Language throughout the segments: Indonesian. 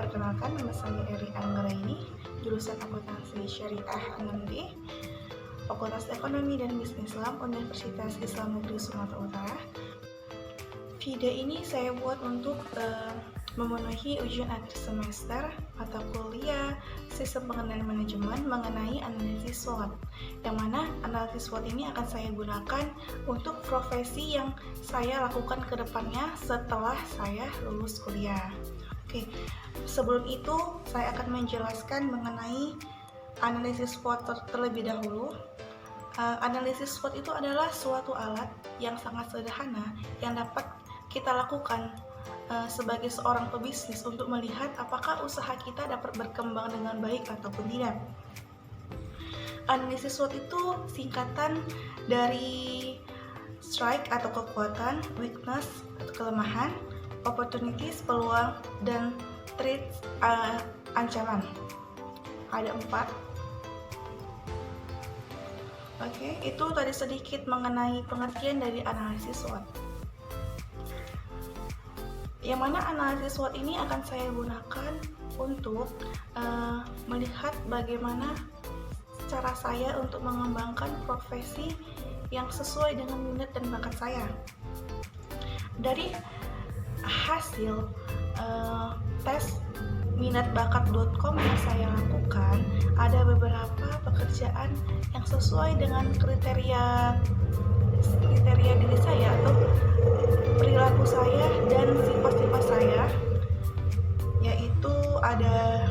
Perkenalkan, nama saya Eri Anggraini, jurusan Akuntansi Syariah 6D, Fakultas Ekonomi dan Bisnis Islam, Universitas Islam Negeri Sumatera Utara. Video ini saya buat untuk memenuhi ujian akhir semester mata kuliah Sistem Pengendalian Manajemen mengenai analisis SWOT, yang mana analisis SWOT ini akan saya gunakan untuk profesi yang saya lakukan ke depannya setelah saya lulus kuliah. Oke, sebelum itu saya akan menjelaskan mengenai analisis SWOT terlebih dahulu. Analisis SWOT itu adalah suatu alat yang sangat sederhana yang dapat kita lakukan sebagai seorang pebisnis untuk melihat apakah usaha kita dapat berkembang dengan baik ataupun tidak. Analisis SWOT itu singkatan dari strike atau kekuatan, weakness atau kelemahan, opportunities peluang, dan threats ancaman. Ada 4. Oke, itu tadi sedikit mengenai pengertian dari analisis SWOT. Yang mana analisis SWOT ini akan saya gunakan untuk melihat bagaimana cara saya untuk mengembangkan profesi yang sesuai dengan minat dan bakat saya. Dari hasil tes minatbakat.com yang saya lakukan, ada beberapa pekerjaan yang sesuai dengan kriteria diri saya atau perilaku saya dan sifat-sifat saya, yaitu ada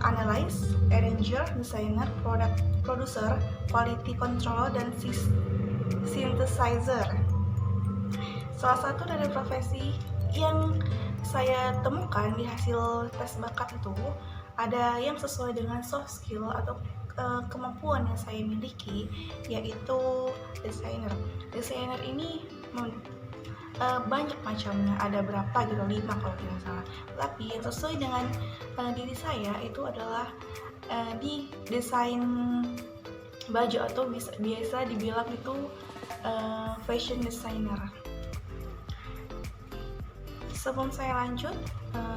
analyst, arranger, designer, producer, quality control, dan synthesizer. Salah satu dari profesi yang saya temukan di hasil tes bakat itu ada yang sesuai dengan soft skill atau kemampuan yang saya miliki, yaitu desainer. Desainer ini banyak macamnya, ada berapa gitu, 5 kalau tidak salah. Tapi yang sesuai dengan diri saya itu adalah di desain baju atau biasa dibilang itu fashion designer. Sebelum saya lanjut,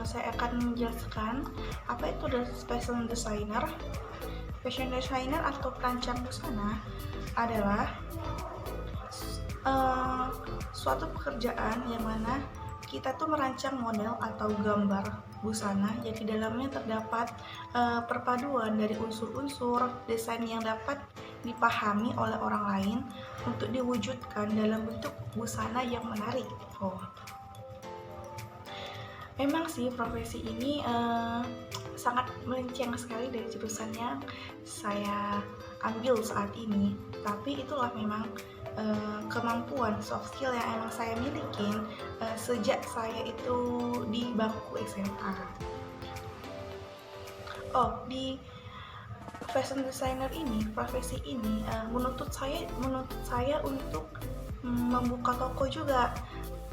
saya akan menjelaskan apa itu fashion designer. Fashion designer atau perancang busana adalah suatu pekerjaan yang mana kita tuh merancang model atau gambar busana. Jadi dalamnya terdapat perpaduan dari unsur-unsur desain yang dapat dipahami oleh orang lain untuk diwujudkan dalam bentuk busana yang menarik. Memang sih profesi ini sangat melenceng sekali dari jurusan yang saya ambil saat ini, tapi itulah memang kemampuan soft skill yang emang saya miliki sejak saya itu di bangku SMA. Di fashion designer ini, profesi ini menuntut saya untuk membuka toko juga.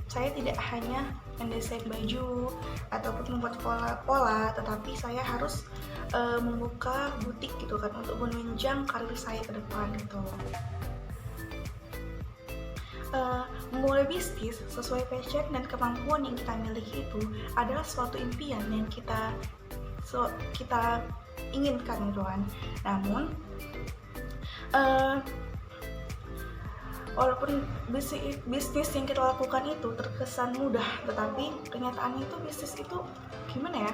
Saya tidak hanya mendesain baju ataupun membuat pola, tetapi saya harus membuka butik gitu kan, untuk menunjang karir saya ke depan gitu. Memulai bisnis sesuai passion dan kemampuan yang kita miliki itu adalah suatu impian yang kita inginkan gitu kan. Namun walaupun bisnis yang kita lakukan itu terkesan mudah, tetapi kenyataannya itu bisnis itu gimana ya,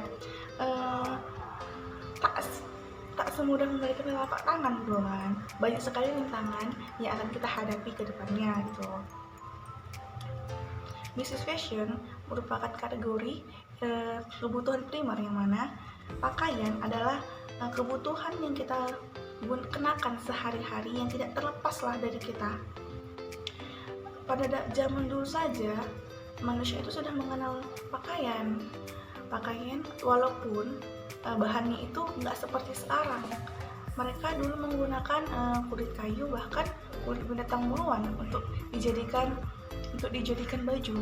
tak semudah membalikan telapak tangan gitu kan. Banyak sekali rintangan yang akan kita hadapi ke depannya gitu. Bisnis fashion merupakan kategori kebutuhan primer, yang mana pakaian adalah kebutuhan yang kita kenakan sehari-hari yang tidak terlepaslah dari kita. Pada zaman dulu saja manusia itu sudah mengenal pakaian walaupun bahannya itu nggak seperti sekarang. Mereka dulu menggunakan kulit kayu, bahkan kulit binatang buruan untuk dijadikan baju.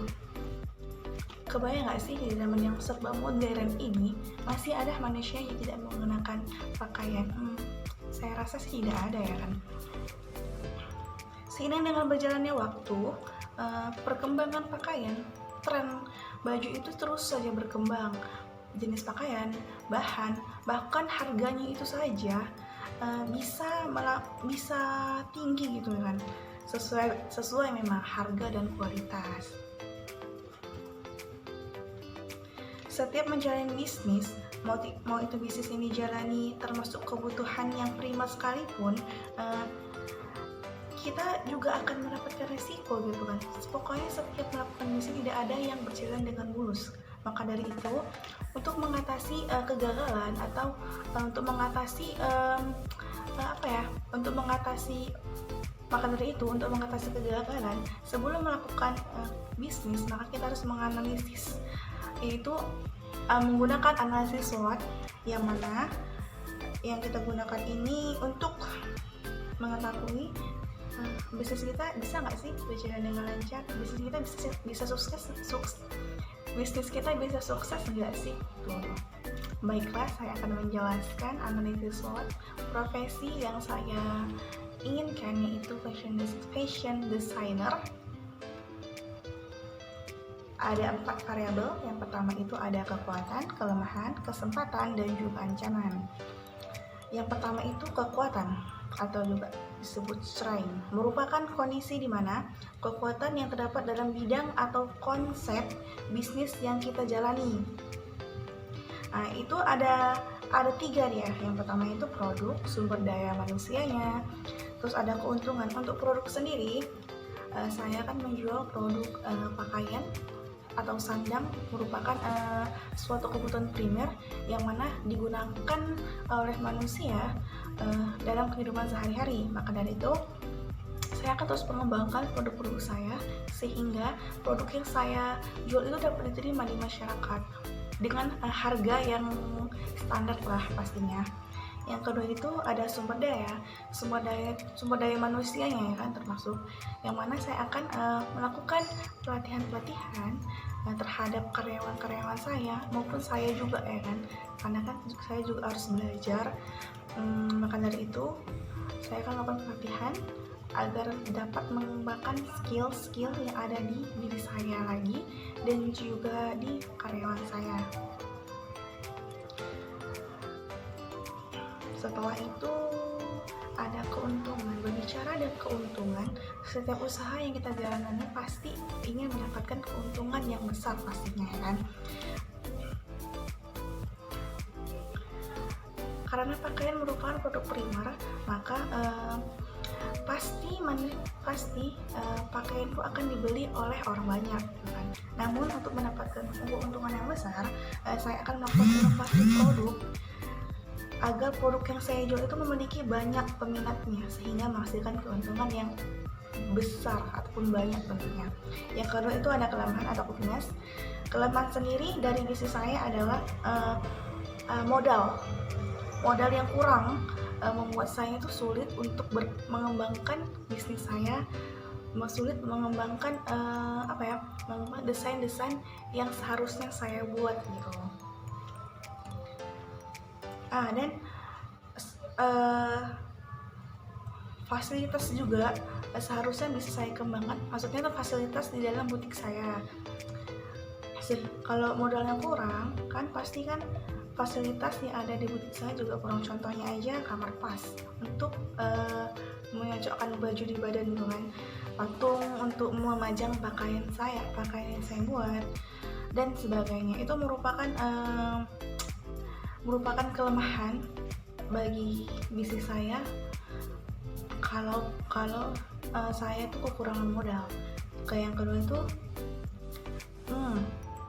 Kebayang nggak sih, di zaman yang serba modern ini masih ada manusia yang tidak menggunakan pakaian? Saya rasa sih tidak ada ya kan. Seiring dengan berjalannya waktu, perkembangan pakaian, tren baju itu terus saja berkembang. jenis pakaian, bahan, bahkan harganya itu saja bisa tinggi gitu kan, sesuai memang harga dan kualitas. Setiap menjalani bisnis, mau itu bisnis ini dijalani termasuk kebutuhan yang prima sekalipun, kita juga akan mendapatkan resiko gitu kan. Pokoknya setiap melakukan bisnis tidak ada yang berjalan dengan mulus. Maka dari itu, untuk mengatasi kegagalan atau untuk mengatasi untuk mengatasi kegagalan sebelum melakukan bisnis, maka kita harus menganalisis, yaitu menggunakan analisis SWOT, yang mana yang kita gunakan ini untuk mengetahui bisnis kita bisa nggak sih berjalan dengan lancar, bisnis kita bisa sukses bisnis kita bisa sukses nggak sih tuh. Baiklah, saya akan menjelaskan analisis SWOT profesi yang saya inginkan, yaitu fashion designer. Ada 4 variabel. Yang pertama itu ada kekuatan, kelemahan, kesempatan, dan juga ancaman. Yang pertama itu kekuatan, atau juga disebut strength, merupakan kondisi di mana kekuatan yang terdapat dalam bidang atau konsep bisnis yang kita jalani. Nah, itu ada 3 dia. Yang pertama itu produk, sumber daya manusianya, terus ada keuntungan. Untuk produk sendiri, saya akan menjual produk pakaian atau sandang, merupakan suatu kebutuhan primer yang mana digunakan oleh manusia dalam kehidupan sehari-hari. Maka dari itu, saya akan terus mengembangkan produk-produk saya sehingga produk yang saya jual itu dapat diterima di masyarakat dengan harga yang standar lah pastinya. Yang kedua itu ada sumber daya manusianya ya kan, termasuk yang mana saya akan melakukan pelatihan terhadap karyawan saya maupun saya juga ya kan, karena kan saya juga harus belajar. Maka dari itu saya akan melakukan pelatihan agar dapat mengembangkan skill yang ada di diri saya lagi dan juga di karyawan saya. Setelah itu ada keuntungan. Berbicara dan keuntungan, setiap usaha yang kita jalankan pasti ingin mendapatkan keuntungan yang besar pastinya ya kan. Karena pakaian merupakan produk primer, maka pasti pakaian itu akan dibeli oleh orang banyak gitu kan. Namun untuk mendapatkan keuntungan yang besar, saya akan melakukan inovasi produk agar produk yang saya jual itu memiliki banyak peminatnya sehingga menghasilkan keuntungan yang besar ataupun banyak tentunya. Yang kedua itu ada kelemahan atau weakness. Kelemahan sendiri dari bisnis saya adalah modal yang kurang, membuat saya itu sulit untuk mengembangkan bisnis saya, sulit mengembangkan desain-desain yang seharusnya saya buat gitu. Dan fasilitas juga seharusnya bisa saya kembangkan, maksudnya itu fasilitas di dalam butik saya. Kalau modalnya kurang kan pasti kan fasilitas yang ada di butik saya juga kurang. Contohnya aja kamar pas untuk menyocokkan baju di badan gitu kan, patung untuk memajang pakaian yang saya buat dan sebagainya. Itu merupakan kelemahan bagi bisnis saya kalau saya itu kekurangan modal. Yang kedua itu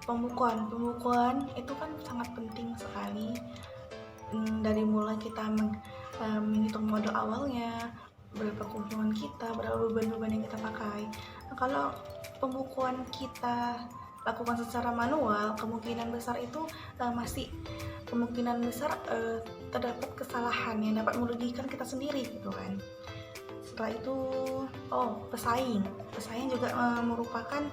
pembukuan itu kan sangat penting sekali. Dari mulai kita menghitung modal awalnya, berapa keuntungan kita, berapa beban yang kita pakai. Kalau pembukuan kita lakukan secara manual, kemungkinan besar terdapat kesalahan yang dapat merugikan kita sendiri gitu kan. Setelah itu pesaing juga merupakan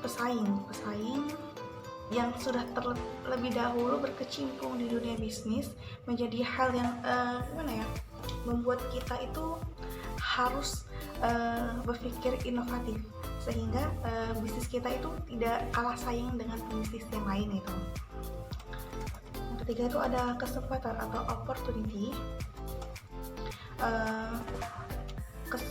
pesaing yang sudah terlebih dahulu berkecimpung di dunia bisnis menjadi hal yang membuat kita itu harus berpikir inovatif. sehingga bisnis kita itu tidak kalah saing dengan bisnis yang lain itu. Yang ketiga itu ada kesempatan atau opportunity.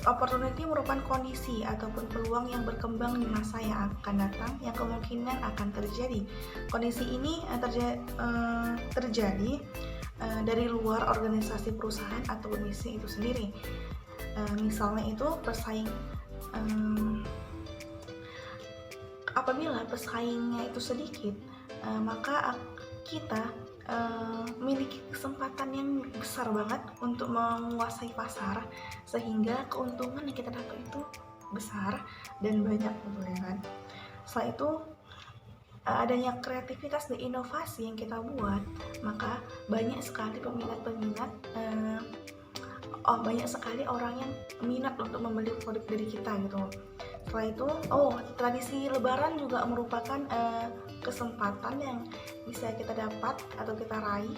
Opportunity merupakan kondisi ataupun peluang yang berkembang di masa yang akan datang yang kemungkinan akan terjadi. Kondisi ini terjadi dari luar organisasi perusahaan atau bisnis itu sendiri. Misalnya itu apabila pesaingnya itu sedikit, maka kita memiliki kesempatan yang besar banget untuk menguasai pasar, sehingga keuntungan yang kita dapat itu besar dan banyak gitu ya kan. Setelah itu adanya kreativitas dan inovasi yang kita buat, maka banyak sekali banyak sekali orang yang minat untuk membeli produk dari kita gitu. Setelah itu, tradisi Lebaran juga merupakan kesempatan yang bisa kita dapat atau kita raih.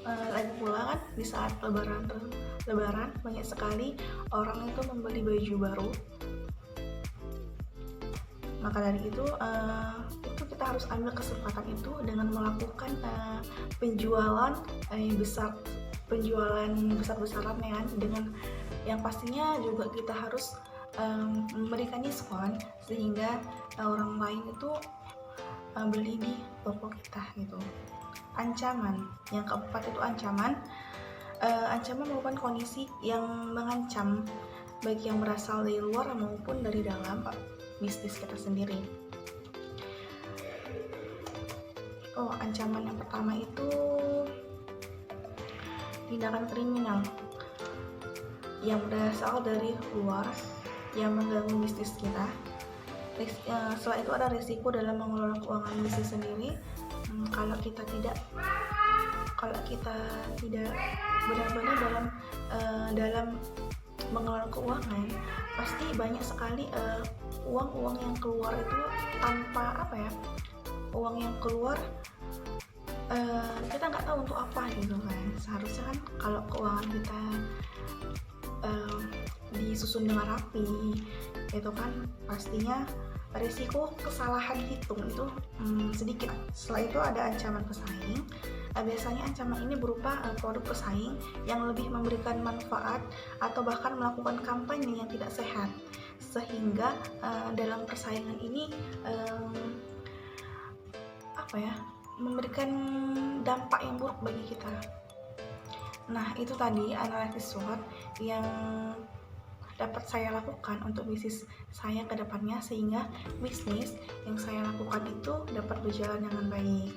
Lagi pula kan di saat Lebaran banyak sekali orang itu membeli baju baru. Maka dari itu kita harus ambil kesempatan itu dengan melakukan penjualan besar-besaran ya kan, dengan yang pastinya juga kita harus memberikan diskon sehingga orang lain itu beli di toko kita gitu. Ancaman yang keempat itu ancaman. Ancaman merupakan kondisi yang mengancam baik yang berasal dari luar maupun dari dalam bisnis kita sendiri. Ancaman yang pertama itu tindakan kriminal yang berasal dari luar yang mengganggu bisnis kita. Setelah itu ada risiko dalam mengelola keuangan bisnis sendiri. Kalau kita tidak benar-benar dalam mengelola keuangan, pasti banyak sekali uang yang keluar itu uang yang keluar kita nggak tahu untuk apa gitu kan. Seharusnya kan kalau keuangan kita disusun dengan rapi, itu kan pastinya risiko kesalahan hitung itu sedikit. Setelah itu ada ancaman pesaing. Biasanya ancaman ini berupa produk pesaing yang lebih memberikan manfaat atau bahkan melakukan kampanye yang tidak sehat, sehingga dalam persaingan ini memberikan dampak yang buruk bagi kita. Nah, itu tadi analisis SWOT yang dapat saya lakukan untuk bisnis saya ke depannya, sehingga bisnis yang saya lakukan itu dapat berjalan dengan baik.